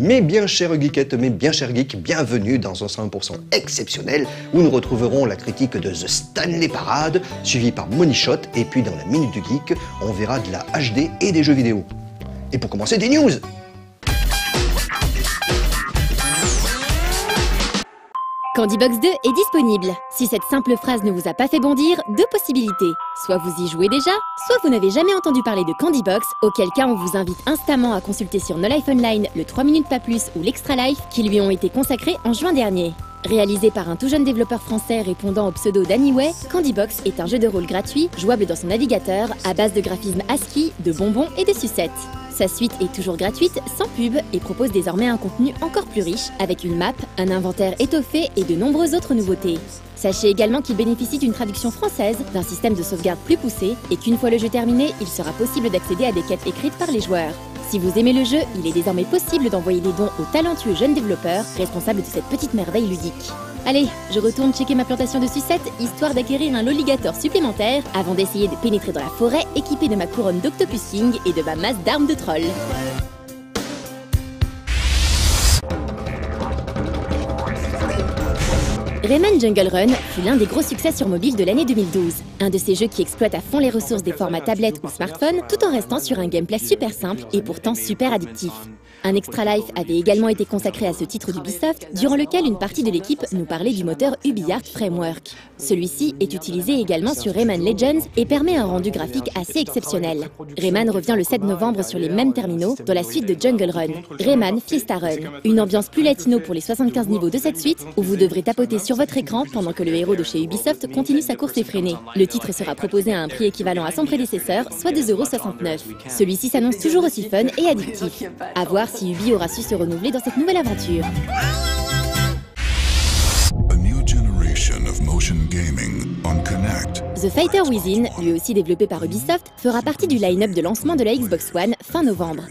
Mes bien chères geekettes, mes bien chers geeks, bienvenue dans un 100% exceptionnel où nous retrouverons la critique de The Stanley Parade, suivie par Money Shot, et puis dans la Minute du Geek, on verra de la HD et des jeux vidéo. Et pour commencer, des news! Candybox 2 est disponible. Si cette simple phrase ne vous a pas fait bondir, deux possibilités. Soit vous y jouez déjà, soit vous n'avez jamais entendu parler de Candybox, auquel cas on vous invite instamment à consulter sur No Life Online le 3 minutes pas plus ou l'Extra Life qui lui ont été consacrés en juin dernier. Réalisé par un tout jeune développeur français répondant au pseudo d'Anyway, Candybox est un jeu de rôle gratuit, jouable dans son navigateur, à base de graphismes ASCII, de bonbons et de sucettes. Sa suite est toujours gratuite, sans pub, et propose désormais un contenu encore plus riche, avec une map, un inventaire étoffé et de nombreuses autres nouveautés. Sachez également qu'il bénéficie d'une traduction française, d'un système de sauvegarde plus poussé, et qu'une fois le jeu terminé, il sera possible d'accéder à des quêtes écrites par les joueurs. Si vous aimez le jeu, il est désormais possible d'envoyer des dons aux talentueux jeunes développeurs, responsables de cette petite merveille ludique. Allez, je retourne checker ma plantation de sucettes, histoire d'acquérir un lolligator supplémentaire, avant d'essayer de pénétrer dans la forêt, équipé de ma couronne d'Octopus King et de ma masse d'armes de troll. Rayman Jungle Run fut l'un des gros succès sur mobile de l'année 2012. Un de ces jeux qui exploite à fond les ressources des formats tablettes ou smartphone, tout en restant sur un gameplay super simple et pourtant super addictif. Un Extra Life avait également été consacré à ce titre d'Ubisoft, durant lequel une partie de l'équipe nous parlait du moteur UbiArt Framework. Celui-ci est utilisé également sur Rayman Legends et permet un rendu graphique assez exceptionnel. Rayman revient le 7 novembre sur les mêmes terminaux dans la suite de Jungle Run, Rayman Fiesta Run. Une ambiance plus latino pour les 75 niveaux de cette suite, où vous devrez tapoter sur votre écran pendant que le héros de chez Ubisoft continue sa course effrénée. Le titre sera proposé à un prix équivalent à son prédécesseur, soit 2,69 €. Celui-ci s'annonce toujours aussi fun et addictif. À voir si Ubi aura su se renouveler dans cette nouvelle aventure. A new generation of motion gaming on Kinect. The Fighter Within, lui aussi développé par Ubisoft, fera partie du line-up de lancement de la Xbox One fin novembre.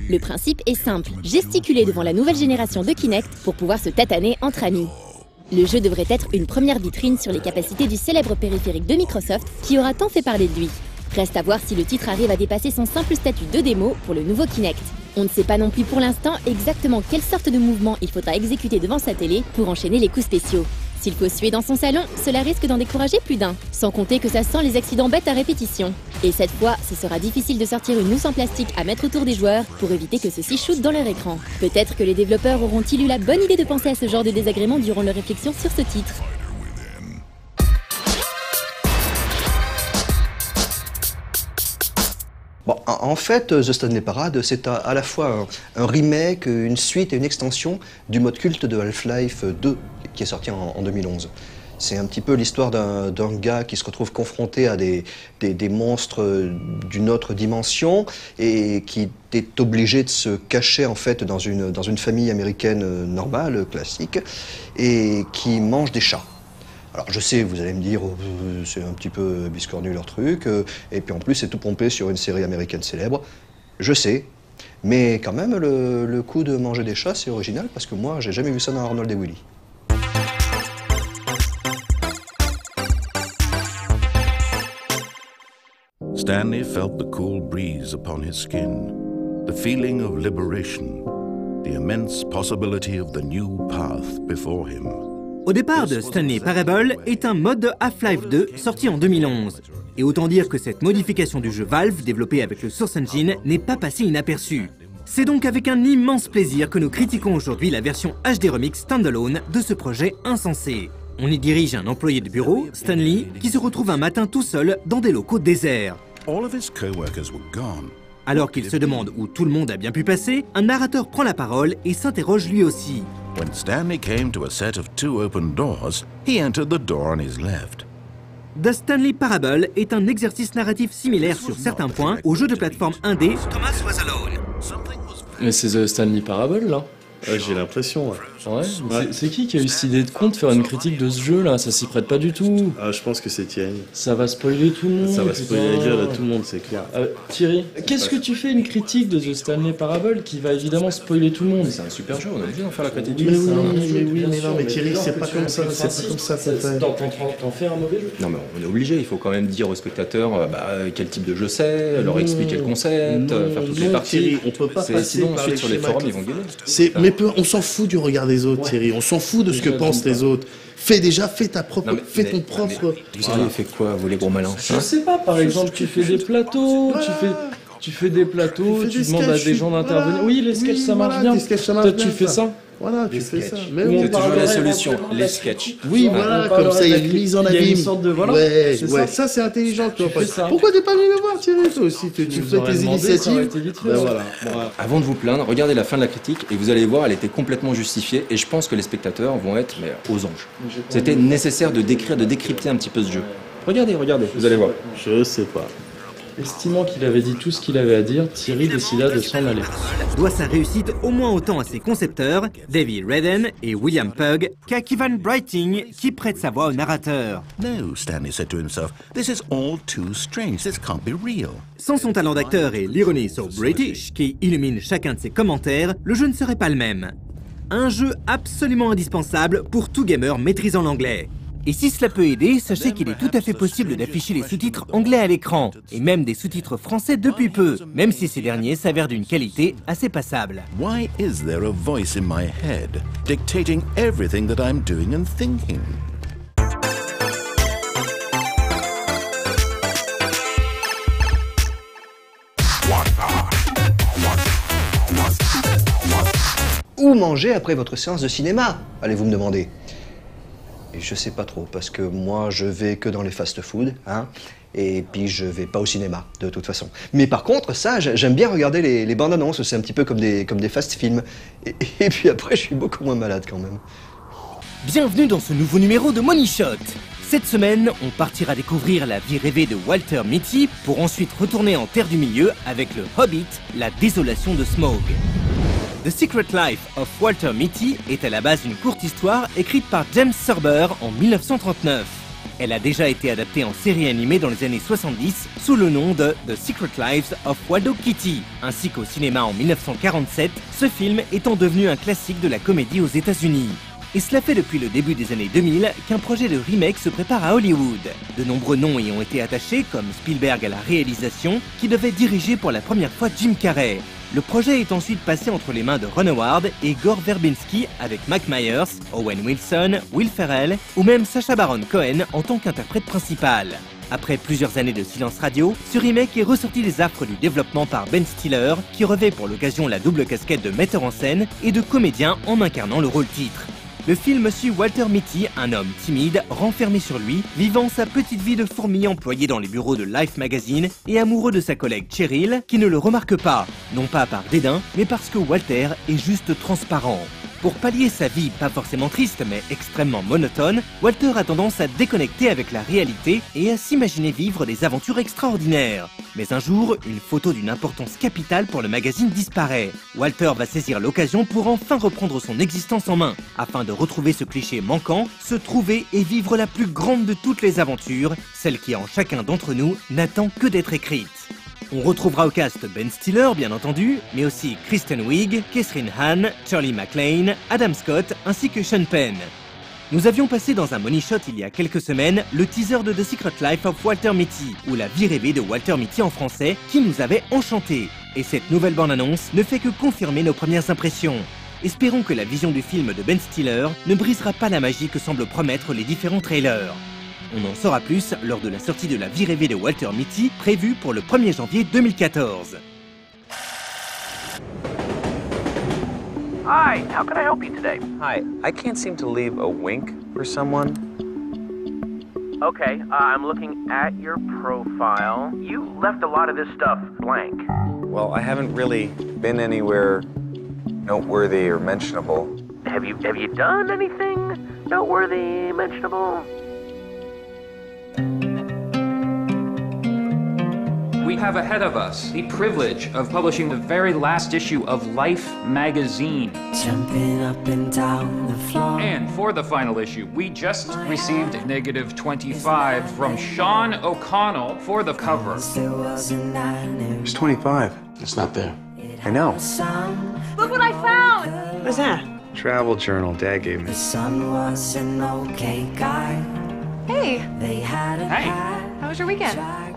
Le principe est simple, gesticuler devant la nouvelle génération de Kinect pour pouvoir se tataner entre amis. Le jeu devrait être une première vitrine sur les capacités du célèbre périphérique de Microsoft qui aura tant fait parler de lui. Reste à voir si le titre arrive à dépasser son simple statut de démo pour le nouveau Kinect. On ne sait pas non plus pour l'instant exactement quelle sorte de mouvement il faudra exécuter devant sa télé pour enchaîner les coups spéciaux. S'il faut suer dans son salon, cela risque d'en décourager plus d'un, sans compter que ça sent les accidents bêtes à répétition. Et cette fois, ce sera difficile de sortir une mousse en plastique à mettre autour des joueurs pour éviter que ceux-ci shootent dans leur écran. Peut-être que les développeurs auront-ils eu la bonne idée de penser à ce genre de désagrément durant leur réflexion sur ce titre. Bon, en fait, The Stanley Parade, c'est à la fois un remake, une suite et une extension du mode culte de Half-Life 2 qui est sorti en 2011. C'est un petit peu l'histoire d'un gars qui se retrouve confronté à des monstres d'une autre dimension et qui est obligé de se cacher en fait dans une famille américaine normale, classique, et qui mange des chats. Alors je sais, vous allez me dire, oh, c'est un petit peu biscornu leur truc, et puis en plus c'est tout pompé sur une série américaine célèbre. Je sais, mais quand même le coup de manger des chats c'est original parce que moi j'ai jamais vu ça dans Arnold et Willy. Stanley felt the cool breeze upon his skin, the feeling of liberation, the immense possibility of the new path before him. Au départ de Stanley Parable est un mode de Half-Life 2 sorti en 2011. Et autant dire que cette modification du jeu Valve, développé avec le Source Engine, n'est pas passée inaperçue. C'est donc avec un immense plaisir que nous critiquons aujourd'hui la version HD Remix Standalone de ce projet insensé. On y dirige un employé de bureau, Stanley, qui se retrouve un matin tout seul dans des locaux déserts. All of his co-workers were gone. Alors qu'il se demande où tout le monde a bien pu passer, un narrateur prend la parole et s'interroge lui aussi. When Stanley came to a set of 2 open doors, he entered the door on his left. The Stanley Parable est un exercice narratif similaire sur certains points au jeu de plateforme indé Thomas Was Alone. Mais c'est The Stanley Parable, là? J'ai l'impression, ouais. Ouais, c'est qui a eu cette idée de con de faire une critique de ce jeu là? Ça s'y prête pas du tout. Ah, je pense que c'est Thierry. Ça va spoiler tout le monde. Ça va spoiler la gueule à tout le monde, c'est clair. Thierry, qu'est-ce que tu fais une critique de The Stanley Parable qui va évidemment spoiler tout le monde? C'est un super jeu, on est obligé d'en faire la critique. Mais Thierry, c'est pas comme ça, c'est pas comme ça qu'on fait. T'en fais un mauvais jeu? Non mais on est obligé, il faut quand même dire aux spectateurs quel type de jeu c'est, leur expliquer le concept, faire toutes les parties. Thierry, on peut pas passer sinon par ensuite les sur les schémas forums ils vont gueuler. Mais on s'en fout du regard des autres, Thierry. On s'en fout de ce que pensent les autres. Fais ton propre. Vous auriez fait quoi, vous les gros malins? Je sais pas, par exemple, tu fais des plateaux, tu fais des plateaux, tu demandes à des gens d'intervenir. Oui, les sketchs ça marche bien. Toi tu fais ça. Voilà, tu fais ça. Mais c'est toujours la solution, les sketchs. Oui, voilà, comme ça, il y a une mise en abîme. Ouais, ça c'est intelligent, tu vois. Ça. Pourquoi t'es pas venu me voir, Thierry, toi aussi? Tu fais tes initiatives. Voilà. Avant de vous plaindre, regardez la fin de la critique et vous allez voir, elle était complètement justifiée et je pense que les spectateurs vont être aux anges. C'était nécessaire de décrypter un petit peu ce jeu. Regardez, vous allez voir. Je sais pas. Estimant qu'il avait dit tout ce qu'il avait à dire, Thierry décida de s'en aller. Doit sa réussite au moins autant à ses concepteurs, David Redden et William Pugh, qu'à Kevin Brighting, qui prête sa voix au narrateur. No, Stanley said to himself, this is all too strange, this can't be real. Sans son talent d'acteur et l'ironie so British, qui illumine chacun de ses commentaires, le jeu ne serait pas le même. Un jeu absolument indispensable pour tout gamer maîtrisant l'anglais. Et si cela peut aider, sachez qu'il est tout à fait possible d'afficher les sous-titres anglais à l'écran, et même des sous-titres français depuis peu, même si ces derniers s'avèrent d'une qualité assez passable. Why is there a voice in my head dictating everything that I'm doing and thinking? Où manger après votre séance de cinéma, allez-vous me demander? Et je sais pas trop, parce que moi je vais que dans les fast-food, hein, et puis je vais pas au cinéma, de toute façon. Mais par contre, ça, j'aime bien regarder les bandes annonces, c'est un petit peu comme des fast-films. Et puis après, je suis beaucoup moins malade quand même. Bienvenue dans ce nouveau numéro de Money Shot. Cette semaine, on partira découvrir la vie rêvée de Walter Mitty pour ensuite retourner en Terre du Milieu avec le Hobbit, la désolation de Smaug. The Secret Life of Walter Mitty est à la base une courte histoire écrite par James Thurber en 1939. Elle a déjà été adaptée en série animée dans les années 70 sous le nom de The Secret Lives of Waldo Kitty, ainsi qu'au cinéma en 1947, ce film étant devenu un classique de la comédie aux États-Unis. Et cela fait depuis le début des années 2000 qu'un projet de remake se prépare à Hollywood. De nombreux noms y ont été attachés, comme Spielberg à la réalisation, qui devait diriger pour la première fois Jim Carrey. Le projet est ensuite passé entre les mains de Ron Howard et Gore Verbinski avec Mike Myers, Owen Wilson, Will Ferrell ou même Sacha Baron Cohen en tant qu'interprète principal. Après plusieurs années de silence radio, ce remake est ressorti des affres du développement par Ben Stiller, qui revêt pour l'occasion la double casquette de metteur en scène et de comédien en incarnant le rôle titre. Le film suit Walter Mitty, un homme timide, renfermé sur lui, vivant sa petite vie de fourmi employé dans les bureaux de Life Magazine et amoureux de sa collègue Cheryl, qui ne le remarque pas, non pas par dédain, mais parce que Walter est juste transparent. Pour pallier sa vie pas forcément triste mais extrêmement monotone, Walter a tendance à déconnecter avec la réalité et à s'imaginer vivre des aventures extraordinaires. Mais un jour, une photo d'une importance capitale pour le magazine disparaît. Walter va saisir l'occasion pour enfin reprendre son existence en main, afin de retrouver ce cliché manquant, se trouver et vivre la plus grande de toutes les aventures, celle qui en chacun d'entre nous n'attend que d'être écrite. On retrouvera au cast Ben Stiller, bien entendu, mais aussi Kristen Wiig, Catherine Hahn, Shirley MacLaine, Adam Scott, ainsi que Sean Penn. Nous avions passé dans un Money Shot il y a quelques semaines le teaser de The Secret Life of Walter Mitty, ou la vie rêvée de Walter Mitty en français, qui nous avait enchantés. Et cette nouvelle bande-annonce ne fait que confirmer nos premières impressions. Espérons que la vision du film de Ben Stiller ne brisera pas la magie que semblent promettre les différents trailers. On en saura plus lors de la sortie de la vie rêvée de Walter Mitty, prévue pour le 1er janvier 2014. Hi, how can I help you today? Hi, I can't seem to leave a wink for someone. Okay, I'm looking at your profile. You left a lot of this stuff blank. Well, I haven't really been anywhere noteworthy or mentionable. Have you done anything noteworthy, mentionable? have ahead of us the privilege of publishing the very last issue of Life magazine. Jumping up and down the floor. And for the final issue, we just received -25 from Sean O'Connell for the cover. It's 25. It's not there. I know. Look what I found! What's that? Travel journal Dad gave me. The son was an okay guy. Hey! They had a Hey! How was your weekend? I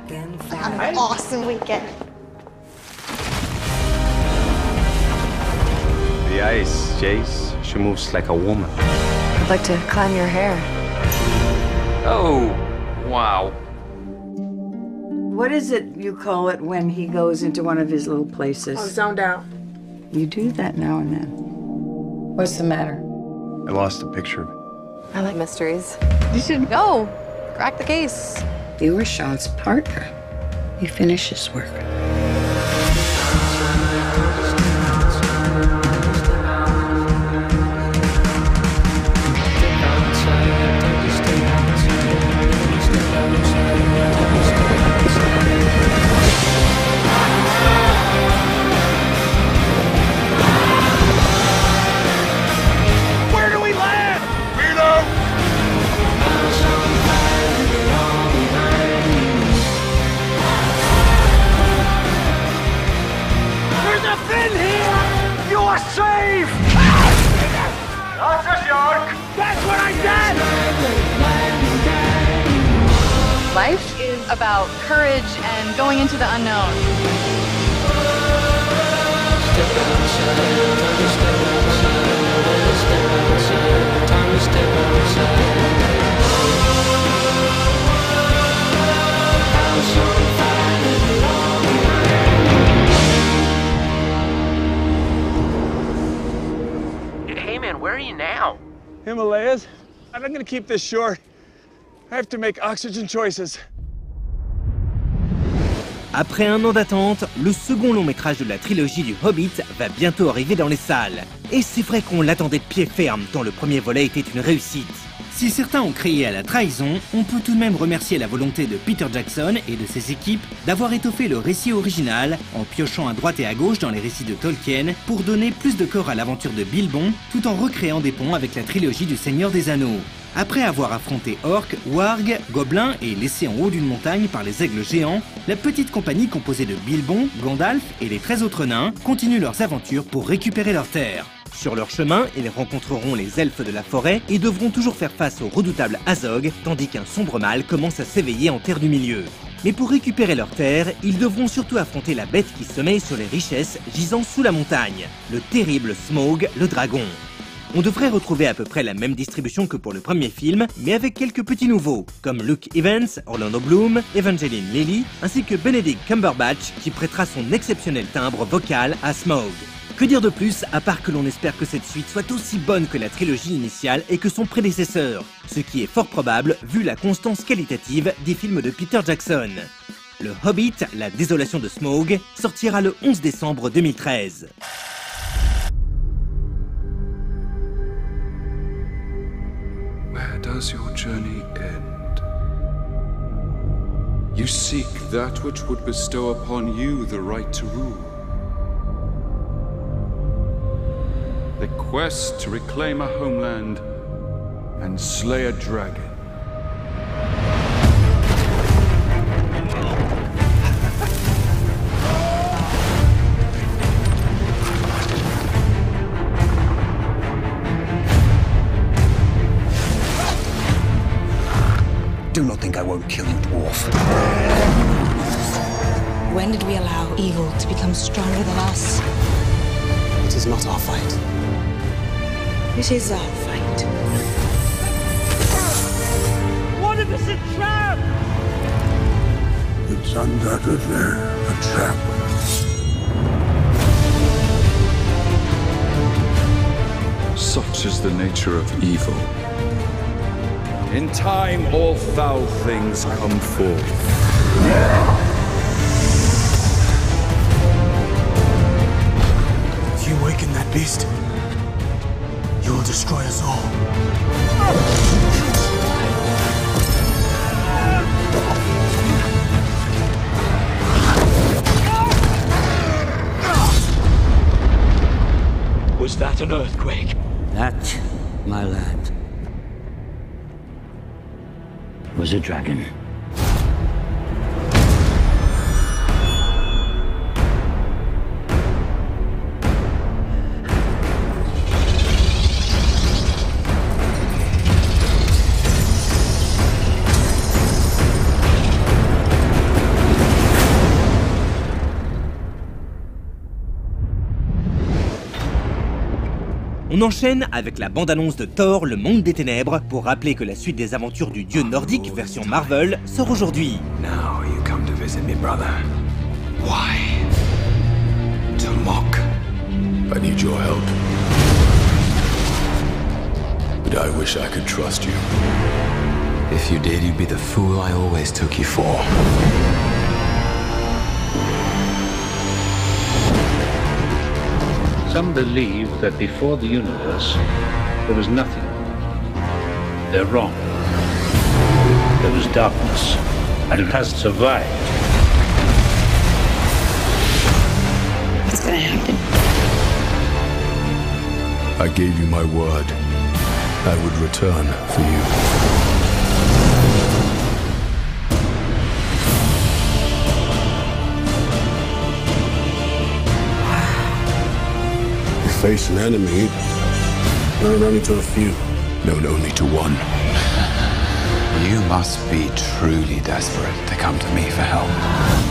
had an awesome weekend. The ice, Jace. She moves like a woman. I'd like to climb your hair. Oh, wow. What is it you call it when he goes into one of his little places? Oh, zoned out. You do that now and then. What's the matter? I lost a picture of it. I like mysteries. You should go. Crack the case. You were Sean's partner. He finished his work. Life is about courage and going into the unknown. Hey man, where are you now? Himalayas. I'm gonna keep this short. I have to make oxygen choices. Après un an d'attente, le second long métrage de la trilogie du Hobbit va bientôt arriver dans les salles. Et c'est vrai qu'on l'attendait de pied ferme, tant le premier volet était une réussite. Si certains ont crié à la trahison, on peut tout de même remercier la volonté de Peter Jackson et de ses équipes d'avoir étoffé le récit original en piochant à droite et à gauche dans les récits de Tolkien pour donner plus de corps à l'aventure de Bilbon tout en recréant des ponts avec la trilogie du Seigneur des Anneaux. Après avoir affronté orques, wargs, gobelins et laissé en haut d'une montagne par les aigles géants, la petite compagnie composée de Bilbon, Gandalf et les 13 autres nains continue leurs aventures pour récupérer leurs terres. Sur leur chemin, ils rencontreront les elfes de la forêt et devront toujours faire face au redoutable Azog, tandis qu'un sombre mal commence à s'éveiller en Terre du Milieu. Mais pour récupérer leurs terres, ils devront surtout affronter la bête qui sommeille sur les richesses gisant sous la montagne, le terrible Smaug, le dragon. On devrait retrouver à peu près la même distribution que pour le premier film, mais avec quelques petits nouveaux, comme Luke Evans, Orlando Bloom, Evangeline Lilly, ainsi que Benedict Cumberbatch qui prêtera son exceptionnel timbre vocal à Smaug. Que dire de plus, à part que l'on espère que cette suite soit aussi bonne que la trilogie initiale et que son prédécesseur, ce qui est fort probable vu la constance qualitative des films de Peter Jackson. Le Hobbit, la désolation de Smaug, sortira le 11 décembre 2013. Where does your journey end? You seek that which would bestow upon you the right to rule. The quest to reclaim a homeland and slay a dragon. Do not think I won't kill you, dwarf. When did we allow evil to become stronger than us? It is not our fight. It is our fight. What if it's a trap? It's undoubtedly a trap. Such is the nature of evil. In time, all foul things come forth. If you awaken that beast, you will destroy us all. an earthquake. That, my lad, was a dragon. On enchaîne avec la bande-annonce de Thor, le monde des ténèbres, pour rappeler que la suite des aventures du dieu nordique version Marvel sort aujourd'hui. Now you come to visit me, brother. Why? To mock. I need your help. But I wish I could trust you. If you did, you'd be the fool I always took you for. Some believe that before the universe, there was nothing. They're wrong. There was darkness, and it has survived. What's gonna happen? I gave you my word. I would return for you. Face an enemy, known only to a few. Known only to one. You must be truly desperate to come to me for help.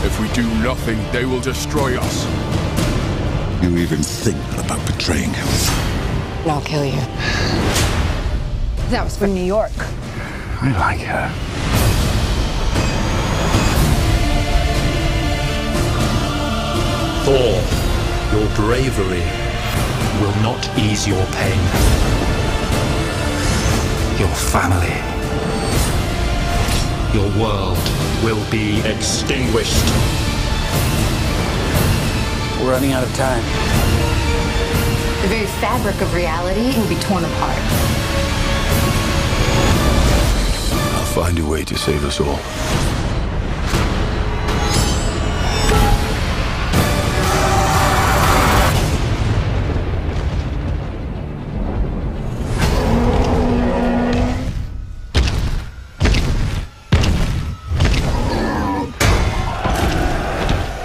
If we do nothing, they will destroy us. You even think about betraying him. I'll kill you. That was from New York. I like her. Thor, your bravery will not ease your pain. Your family, your world will be extinguished. We're running out of time. The very fabric of reality will be torn apart. I'll find a way to save us all.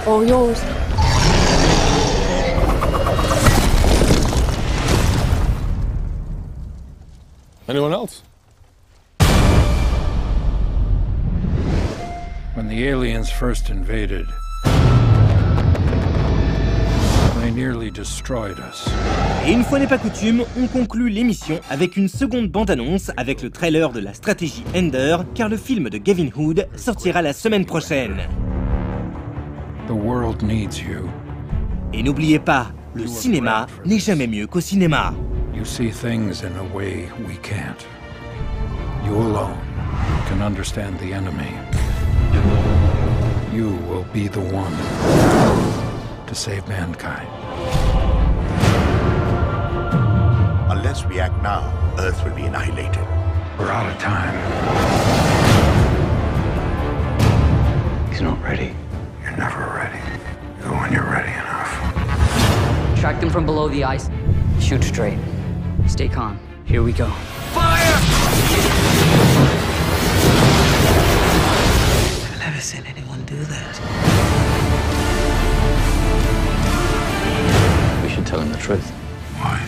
All yours. Anyone else? When the aliens first invaded, they nearly destroyed us. Et une fois n'est pas coutume, on conclut l'émission avec une seconde bande-annonce avec le trailer de la stratégie Ender, car le film de Gavin Hood sortira la semaine prochaine. The world needs you. Et n'oubliez pas, le cinéma n'est jamais mieux qu'au cinéma. You see things in a way we can't. You alone can understand the enemy. You will be the one to save mankind. Unless we act now, Earth will be annihilated. We're out of time. He's not ready. You're never ready. Go when you're ready enough. Track them from below the ice. Shoot straight. Stay calm. Here we go. Fire! I've never seen anyone do that. We should tell him the truth. Why?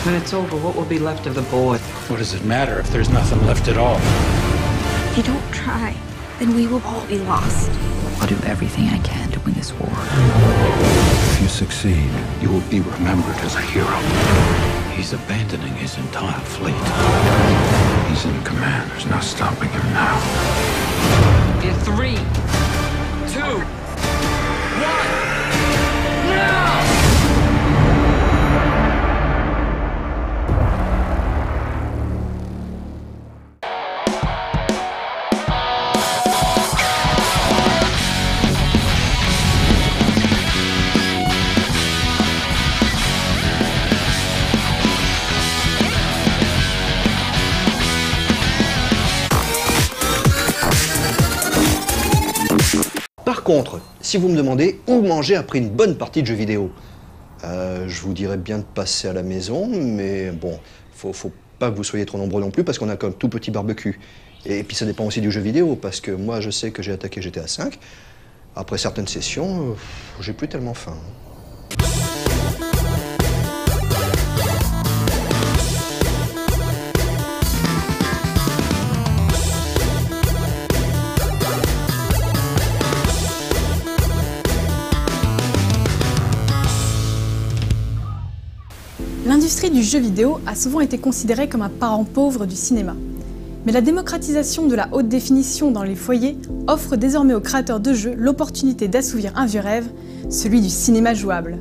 When it's over, what will be left of the boy? What does it matter if there's nothing left at all? If you don't try, then we will all be lost. I'll do everything I can to win this war. If you succeed, you will be remembered as a hero. He's abandoning his entire fleet. He's in command. There's no stopping him now. In 3, 2, 1, now! Par contre, si vous me demandez où manger après une bonne partie de jeux vidéo, je vous dirais bien de passer à la maison, mais bon, faut pas que vous soyez trop nombreux non plus parce qu'on a comme tout petit barbecue. Et puis ça dépend aussi du jeu vidéo, parce que moi je sais que j'ai attaqué GTA V. Après certaines sessions, j'ai plus tellement faim. L'industrie du jeu vidéo a souvent été considérée comme un parent pauvre du cinéma. Mais la démocratisation de la haute définition dans les foyers offre désormais aux créateurs de jeux l'opportunité d'assouvir un vieux rêve, celui du cinéma jouable.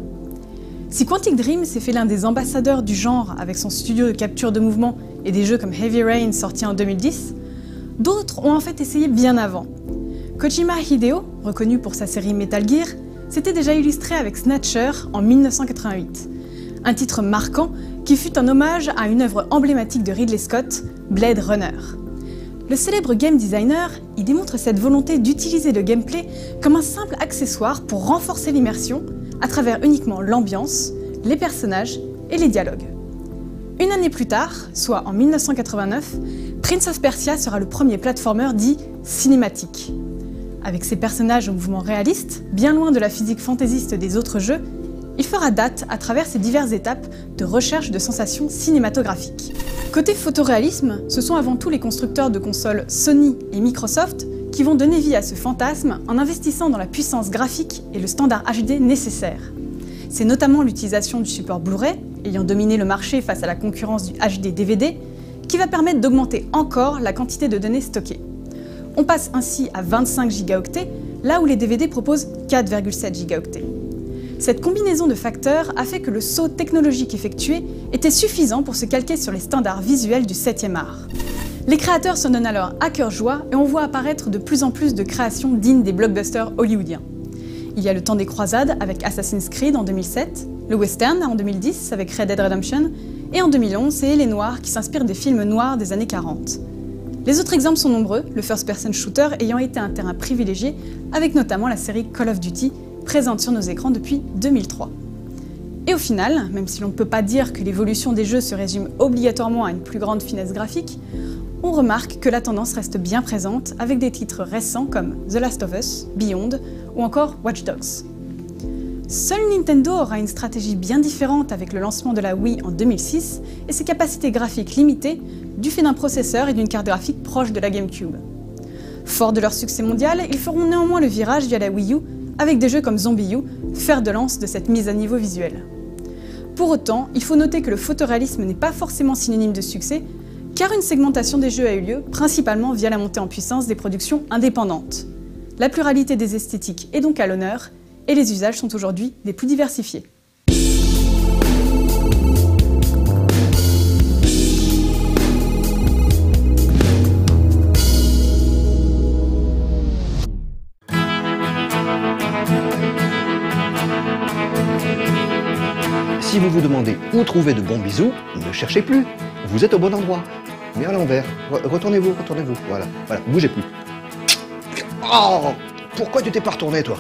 Si Quantic Dream s'est fait l'un des ambassadeurs du genre avec son studio de capture de mouvement et des jeux comme Heavy Rain sorti en 2010, d'autres ont en fait essayé bien avant. Kojima Hideo, reconnu pour sa série Metal Gear, s'était déjà illustré avec Snatcher en 1988. Un titre marquant qui fut un hommage à une œuvre emblématique de Ridley Scott, Blade Runner. Le célèbre game designer y démontre cette volonté d'utiliser le gameplay comme un simple accessoire pour renforcer l'immersion à travers uniquement l'ambiance, les personnages et les dialogues. Une année plus tard, soit en 1989, Prince of Persia sera le premier platformer dit cinématique. Avec ses personnages au mouvement réaliste, bien loin de la physique fantaisiste des autres jeux, il fera date à travers ses diverses étapes de recherche de sensations cinématographiques. Côté photoréalisme, ce sont avant tout les constructeurs de consoles Sony et Microsoft qui vont donner vie à ce fantasme en investissant dans la puissance graphique et le standard HD nécessaire. C'est notamment l'utilisation du support Blu-ray, ayant dominé le marché face à la concurrence du HD DVD, qui va permettre d'augmenter encore la quantité de données stockées. On passe ainsi à 25 gigaoctets, là où les DVD proposent 4,7 gigaoctets. Cette combinaison de facteurs a fait que le saut technologique effectué était suffisant pour se calquer sur les standards visuels du 7e art. Les créateurs s'en donnent alors à cœur joie et on voit apparaître de plus en plus de créations dignes des blockbusters hollywoodiens. Il y a le temps des croisades avec Assassin's Creed en 2007, le western en 2010 avec Red Dead Redemption, et en 2011 c'est Les Noirs qui s'inspire des films noirs des années 40. Les autres exemples sont nombreux, le first-person shooter ayant été un terrain privilégié avec notamment la série Call of Duty, présente sur nos écrans depuis 2003. Et au final, même si l'on ne peut pas dire que l'évolution des jeux se résume obligatoirement à une plus grande finesse graphique, on remarque que la tendance reste bien présente avec des titres récents comme The Last of Us, Beyond ou encore Watch Dogs. Seul Nintendo aura une stratégie bien différente avec le lancement de la Wii en 2006 et ses capacités graphiques limitées du fait d'un processeur et d'une carte graphique proche de la GameCube. Forts de leur succès mondial, ils feront néanmoins le virage via la Wii U avec des jeux comme Zombie U, fer de lance de cette mise à niveau visuelle. Pour autant, il faut noter que le photoréalisme n'est pas forcément synonyme de succès, car une segmentation des jeux a eu lieu principalement via la montée en puissance des productions indépendantes. La pluralité des esthétiques est donc à l'honneur, et les usages sont aujourd'hui des plus diversifiés. Si vous vous demandez où trouver de bons bisous, ne cherchez plus. Vous êtes au bon endroit. Mais à l'envers. Retournez-vous, voilà. Bougez plus. Oh! Pourquoi tu t'es pas retourné, toi?